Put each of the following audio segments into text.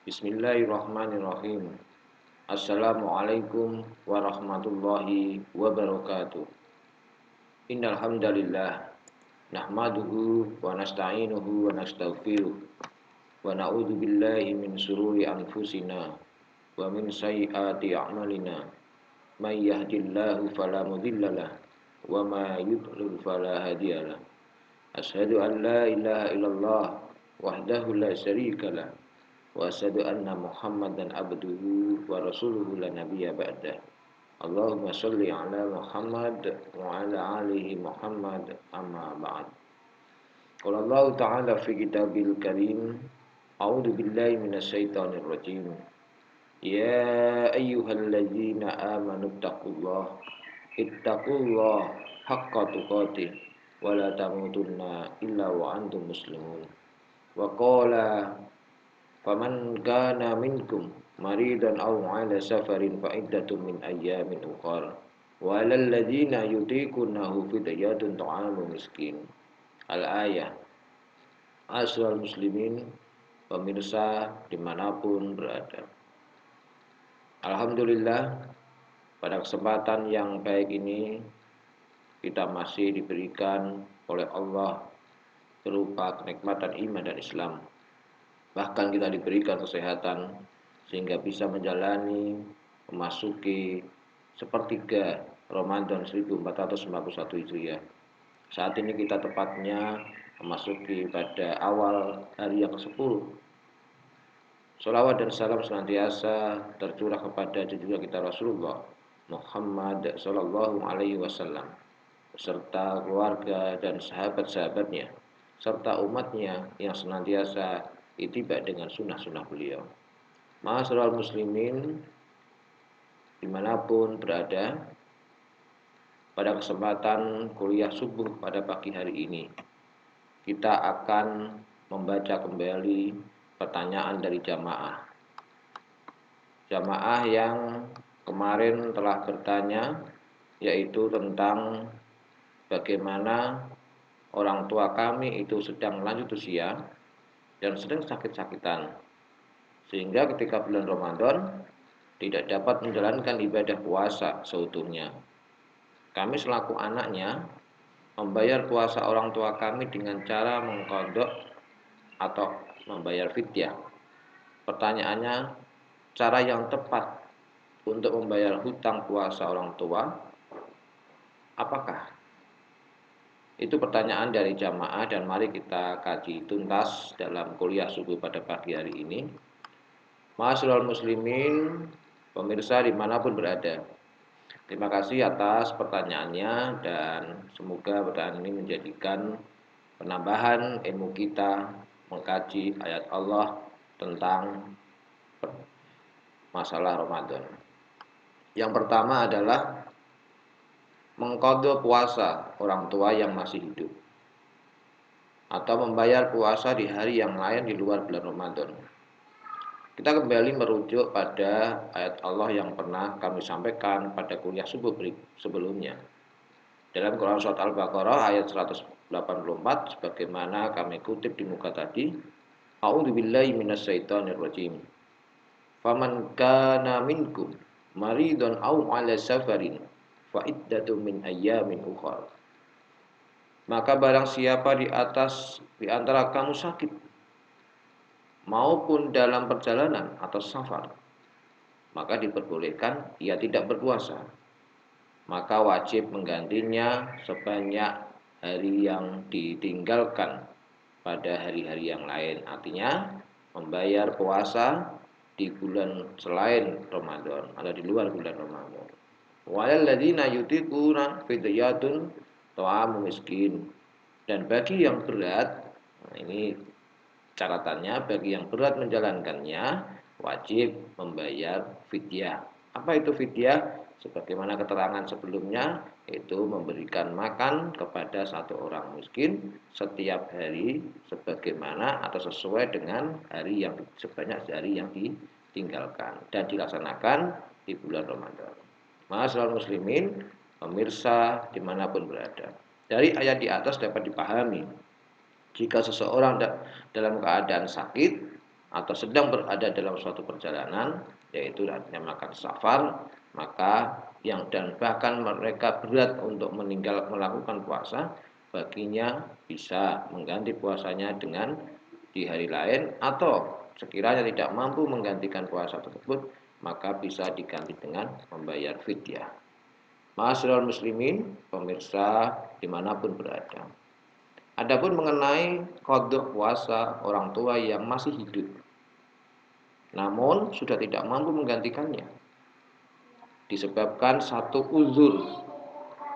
Bismillahirrahmanirrahim. Assalamualaikum warahmatullahi wabarakatuh. Innal hamdalillah nahmaduhu wa nasta'inuhu wa nastaghfiruh wa na'udzu billahi min shururi anfusina wa min sayyiati a'malina. May yahdihillahu fala mudhillalah wa may yudlil fala hadiyalah. Asyhadu an la ilaha illallah wahdahu la syarikalah wa asyhadu anna Muhammadan abduhu wa rasuluhu la nabiyya ba'dah. Allahumma shalli ala Muhammad wa ala alihi Muhammad amma ba'd. Qala Allah ta'ala fi kitabil karim, a'udzu billahi minasyaitonir rajim. Ya ayyuhalladzina amanu ittaqullaha haqqa tuqatih wa la tamutunna illa wa antum muslimun. Wa qala faman kana minkum maridan aw ala safarin fa iddatun min ayyamin ukhra wa alal ladzina yutiqunahu fidyatun ta'amu miskin. Al-ayah. Asal muslimin, pemirsa dimanapun berada. Alhamdulillah, pada kesempatan yang baik ini kita masih diberikan oleh Allah berupa kenikmatan iman dan Islam. Bahkan kita diberikan kesehatan sehingga bisa memasuki sepertiga Ramadan 1491 Hijriah. Saat ini kita tepatnya memasuki pada awal hari yang ke-10. Sholawat dan salam senantiasa tercurah kepada junjungan kita Rasulullah Muhammad Sallallahu Alaihi Wasallam beserta keluarga dan sahabat-sahabatnya serta umatnya yang senantiasa ittiba dengan sunnah-sunnah beliau. Ma'asyiral muslimin dimanapun berada, pada kesempatan kuliah subuh pada pagi hari ini kita akan membaca kembali pertanyaan dari jamaah yang kemarin telah bertanya, yaitu tentang bagaimana orang tua kami itu sedang lanjut usia dan sedang sakit-sakitan, sehingga ketika bulan Ramadan tidak dapat menjalankan ibadah puasa seutuhnya. Kami selaku anaknya membayar puasa orang tua kami dengan cara mengqadha atau membayar fidyah. Pertanyaannya, cara yang tepat untuk membayar hutang puasa orang tua apakah? Itu pertanyaan dari jamaah dan mari kita kaji tuntas dalam kuliah subuh pada pagi hari ini. Ma'asyiral muslimin, pemirsa dimanapun berada. Terima kasih atas pertanyaannya dan semoga pertanyaan ini menjadikan penambahan ilmu kita mengkaji ayat Allah tentang masalah Ramadan. Yang pertama adalah mengqadha puasa orang tua yang masih hidup atau membayar puasa di hari yang lain di luar bulan Ramadan. Kita kembali merujuk pada ayat Allah yang pernah kami sampaikan pada kuliah subuh sebelumnya. Dalam Quran Surat Al-Baqarah ayat 184 sebagaimana kami kutip di muka tadi, A'udzubillahi minasyaitonirrajim. Faman kana minkum maridun aw 'ala safarin fa iddatun min ayyamin ukhra. Maka barang siapa di antara kamu sakit maupun dalam perjalanan atau safar, maka diperbolehkan ia tidak berpuasa. Maka wajib menggantinya sebanyak hari yang ditinggalkan pada hari-hari yang lain. Artinya membayar puasa di bulan selain Ramadan atau di luar bulan Ramadan. Walal ladzina yutiquna fidyatun ta'amu miskin. Dan bagi yang berat, nah ini catatannya, bagi yang berat menjalankannya wajib membayar fidyah. Apa itu fidyah? Sebagaimana keterangan sebelumnya, yaitu memberikan makan kepada satu orang miskin setiap hari sebagaimana atau sesuai dengan sebanyak hari yang ditinggalkan dan dilaksanakan di bulan Ramadan. Ma'asyiral muslimin, pemirsa dimanapun berada. Dari ayat di atas dapat dipahami, jika seseorang dalam keadaan sakit atau sedang berada dalam suatu perjalanan, yaitu dinamakan safar, maka dan bahkan mereka berat untuk melakukan puasa, baginya bisa mengganti puasanya dengan di hari lain, atau sekiranya tidak mampu menggantikan puasa tersebut, maka bisa diganti dengan membayar fidyah. Ma'asyiral muslimin, pemirsa dimanapun berada. Adapun mengenai qadha puasa orang tua yang masih hidup, namun sudah tidak mampu menggantikannya, disebabkan satu uzur.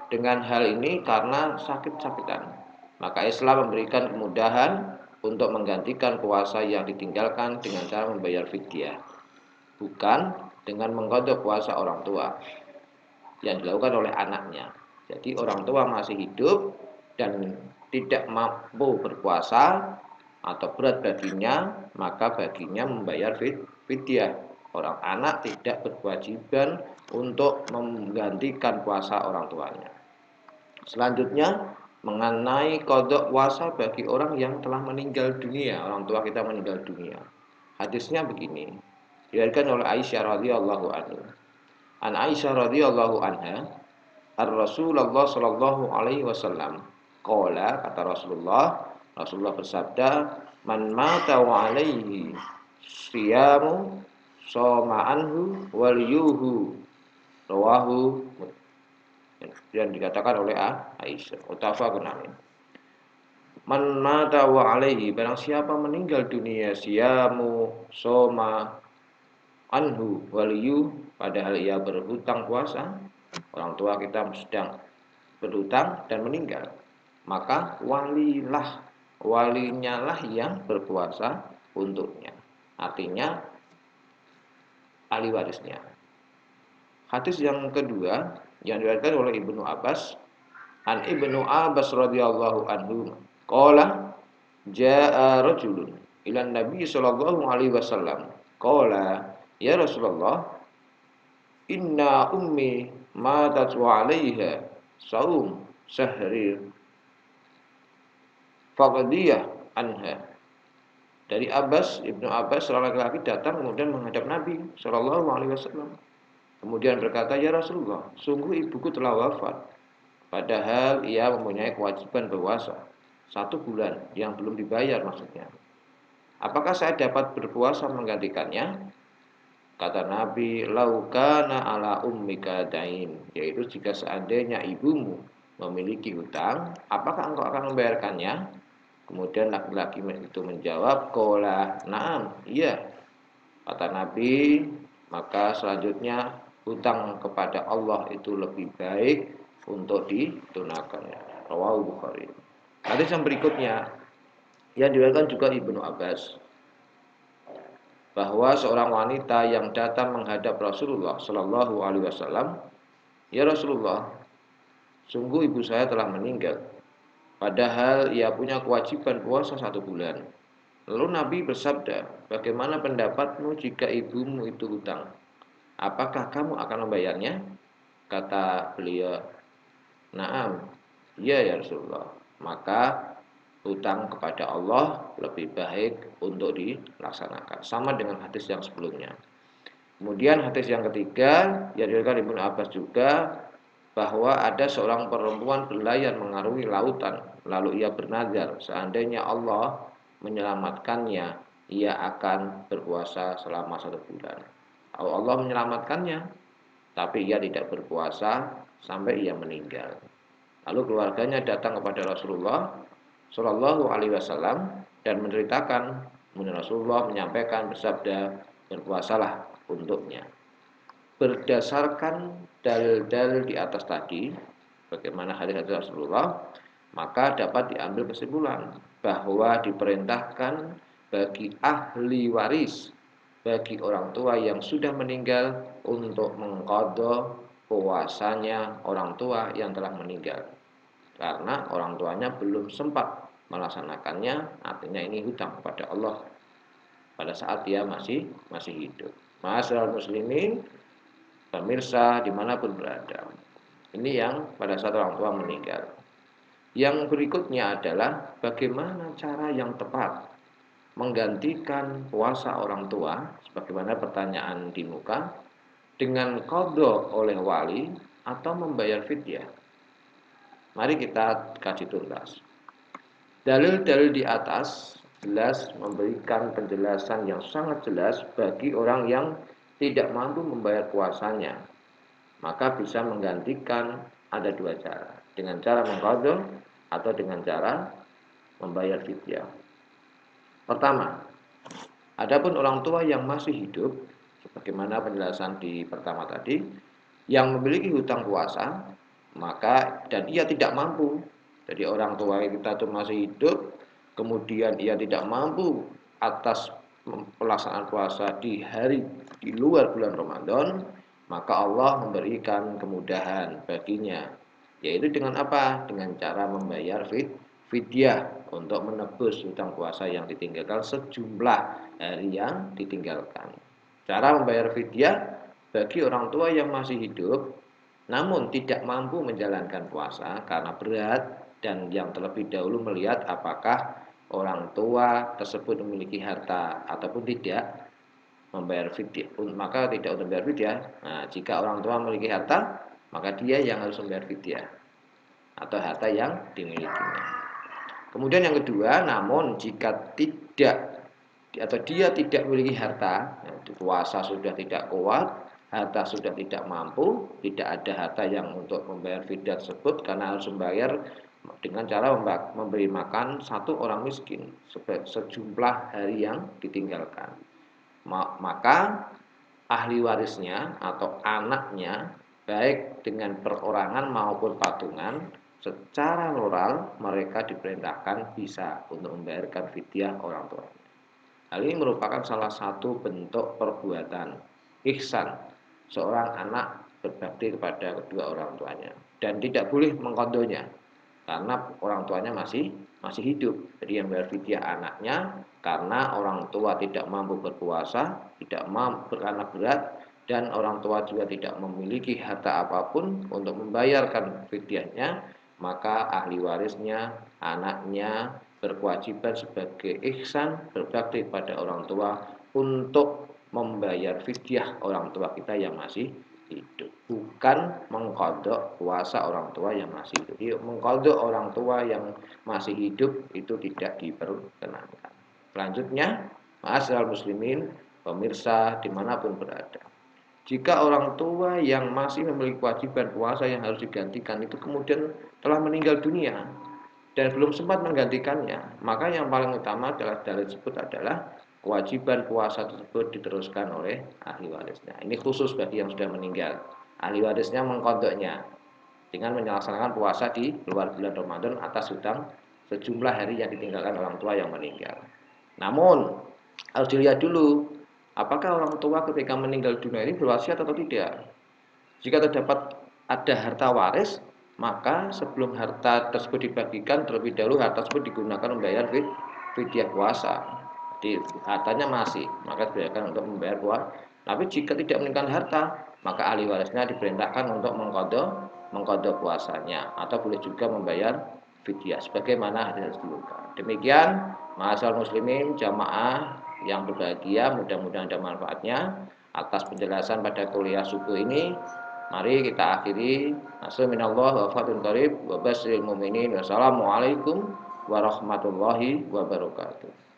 Dengan hal ini karena sakit-sakitan, maka Islam memberikan kemudahan untuk menggantikan puasa yang ditinggalkan dengan cara membayar fidyah, bukan dengan mengqadha puasa orang tua yang dilakukan oleh anaknya. Jadi orang tua masih hidup dan tidak mampu berpuasa atau berat baginya, maka baginya membayar fidyah. Orang anak tidak berkewajiban untuk menggantikan puasa orang tuanya. Selanjutnya, mengenai qadha puasa bagi orang yang telah meninggal dunia, orang tua kita meninggal dunia. Hadisnya begini, diriwayatkan oleh Aisyah radhiyallahu anha. An Aisyah radhiyallahu anha, Rasulullah sallallahu alaihi wasallam, qala, kata Rasulullah bersabda, man mata wa alaihi siyamu shoma anhu waliyuhu, rawahu, yang dikatakan oleh Aisyah, muttafaqun alaih. Man mata wa alaihi, barang siapa meninggal dunia, siyamu shoma anhu waliyu, padahal ia berhutang puasa, orang tua kita sedang berhutang dan meninggal, maka walinya lah yang berpuasa untuknya, artinya ahli warisnya. Hadis yang kedua yang diriwayatkan oleh Ibnu Abbas, an Ibnu Abbas radhiyallahu anhu qala jaa rajulun ila Nabi sallallahu alaihi wasallam qala ya Rasulullah, inna ummi matat wa 'alaiha saum syahri faqdiyah anha. Dari Ibnu Abbas, seorang laki-laki datang kemudian menghadap Nabi Shallallahu alaihi wasallam. Kemudian berkata, "Ya Rasulullah, sungguh ibuku telah wafat, padahal ia mempunyai kewajiban berpuasa 1 bulan yang belum dibayar maksudnya. Apakah saya dapat berpuasa menggantikannya?" Kata Nabi, laukana ala ummika dain, yaitu jika seandainya ibumu memiliki hutang, apakah engkau akan membayarkannya? Kemudian laki-laki itu menjawab, qala na'am, iya. Kata Nabi, maka selanjutnya hutang kepada Allah itu lebih baik untuk ditunaikan. Rawahu Bukhari. Hadis yang berikutnya yang diriwayatkan juga Ibnu Abbas, bahwa seorang wanita yang datang menghadap Rasulullah Shallallahu alaihi wasallam, "Ya Rasulullah, sungguh ibu saya telah meninggal, padahal ia punya kewajiban puasa 1 bulan." Lalu Nabi bersabda, "Bagaimana pendapatmu jika ibumu itu hutang? Apakah kamu akan membayarnya?" Kata beliau, "Na'am, iya ya Rasulullah." Maka hutang kepada Allah lebih baik untuk dilaksanakan, sama dengan hadis yang sebelumnya. Kemudian hadis yang ketiga yang diriwayatkan Ibnu Abbas juga, bahwa ada seorang perempuan berlayar mengarungi lautan, lalu ia bernazar seandainya Allah menyelamatkannya, ia akan berpuasa selama 1 bulan. Allah menyelamatkannya, tapi ia tidak berpuasa sampai ia meninggal. Lalu keluarganya datang kepada Rasulullah Shallallahu alaihi wasallam dan menceritakan, kemudian Rasulullah menyampaikan bersabda, "Berpuasalah untuknya." Berdasarkan dalil-dalil di atas tadi, bagaimana hadis-hadis Rasulullah, maka dapat diambil kesimpulan bahwa diperintahkan bagi ahli waris, bagi orang tua yang sudah meninggal, untuk mengqadha puasanya orang tua yang telah meninggal, karena orang tuanya belum sempat melaksanakannya, artinya ini hutang kepada Allah pada saat dia masih hidup. Ma'asyiral muslimin, pemirsa dimanapun berada, ini yang pada saat orang tua meninggal. Yang berikutnya adalah bagaimana cara yang tepat menggantikan puasa orang tua sebagaimana pertanyaan di muka dengan qadha oleh wali atau membayar fidyah? Mari kita kaji tuntas. Dalil-dalil di atas jelas memberikan penjelasan yang sangat jelas bagi orang yang tidak mampu membayar puasanya. Maka bisa menggantikan ada dua cara. Dengan cara mengqadha atau dengan cara membayar fidyah. Pertama, adapun orang tua yang masih hidup, sebagaimana penjelasan di pertama tadi, yang memiliki hutang puasa, maka dan ia tidak mampu. Jadi orang tua kita itu masih hidup, kemudian ia tidak mampu atas pelaksanaan puasa di hari di luar bulan Ramadan, maka Allah memberikan kemudahan baginya. Yaitu dengan apa? Dengan cara membayar fidyah untuk menebus hutang puasa yang ditinggalkan sejumlah hari yang ditinggalkan. Cara membayar fidyah bagi orang tua yang masih hidup namun tidak mampu menjalankan puasa karena berat dan yang terlebih dahulu melihat apakah orang tua tersebut memiliki harta ataupun tidak membayar fidyah, maka tidak untuk membayar fidyah. Nah, jika orang tua memiliki harta, maka dia yang harus membayar fidyah atau harta yang dimilikinya. Kemudian yang kedua, namun jika tidak atau dia tidak memiliki harta, puasa sudah tidak kuat, harta sudah tidak mampu, tidak ada harta yang untuk membayar fidyah tersebut karena harus membayar dengan cara memberi makan satu orang miskin sejumlah hari yang ditinggalkan. Maka ahli warisnya atau anaknya baik dengan perorangan maupun patungan secara moral mereka diperintahkan bisa untuk membayarkan fidyah orang tuanya. Hal ini merupakan salah satu bentuk perbuatan ihsan seorang anak berbakti kepada kedua orang tuanya dan tidak boleh mengqadhonya karena orang tuanya masih hidup. Jadi yang bayar fidyah anaknya karena orang tua tidak mampu berpuasa, tidak mampu karena berat dan orang tua juga tidak memiliki harta apapun untuk membayarkan fidyahnya, maka ahli warisnya, anaknya berkewajiban sebagai ihsan berbakti pada orang tua untuk membayar fidyah orang tua kita yang masih hidup, bukan mengqadha puasa orang tua yang masih hidup. Jadi mengqadha orang tua yang masih hidup itu tidak diperkenankan. Selanjutnya, ma'asyiral muslimin, pemirsa dimanapun berada. Jika orang tua yang masih memiliki kewajiban puasa yang harus digantikan itu kemudian telah meninggal dunia dan belum sempat menggantikannya, maka yang paling utama adalah dalil tersebut adalah kewajiban puasa tersebut diteruskan oleh ahli warisnya. Ini khusus bagi yang sudah meninggal. Ahli warisnya mengqadhanya dengan melaksanakan puasa di luar bulan Ramadan atas hutang sejumlah hari yang ditinggalkan orang tua yang meninggal. Namun harus dilihat dulu apakah orang tua ketika meninggal dunia ini berwasiat atau tidak. Jika terdapat ada harta waris, maka sebelum harta tersebut dibagikan terlebih dahulu harta tersebut digunakan membayar fidyah puasa. Jadi hartanya masih, maka dibayarkan untuk membayar puasa. Tapi jika tidak meninggalkan harta, maka ahli warisnya diperintahkan untuk mengqadha puasanya atau boleh juga membayar fidyah sebagaimana hadis sebelumnya. Demikian, ma'asyiral muslimin jamaah yang berbahagia, mudah-mudahan ada manfaatnya. Atas penjelasan pada kuliah subuh ini, mari kita akhiri. Assalamualaikum warahmatullahi wabarakatuh. Wassalamualaikum warahmatullahi wabarakatuh.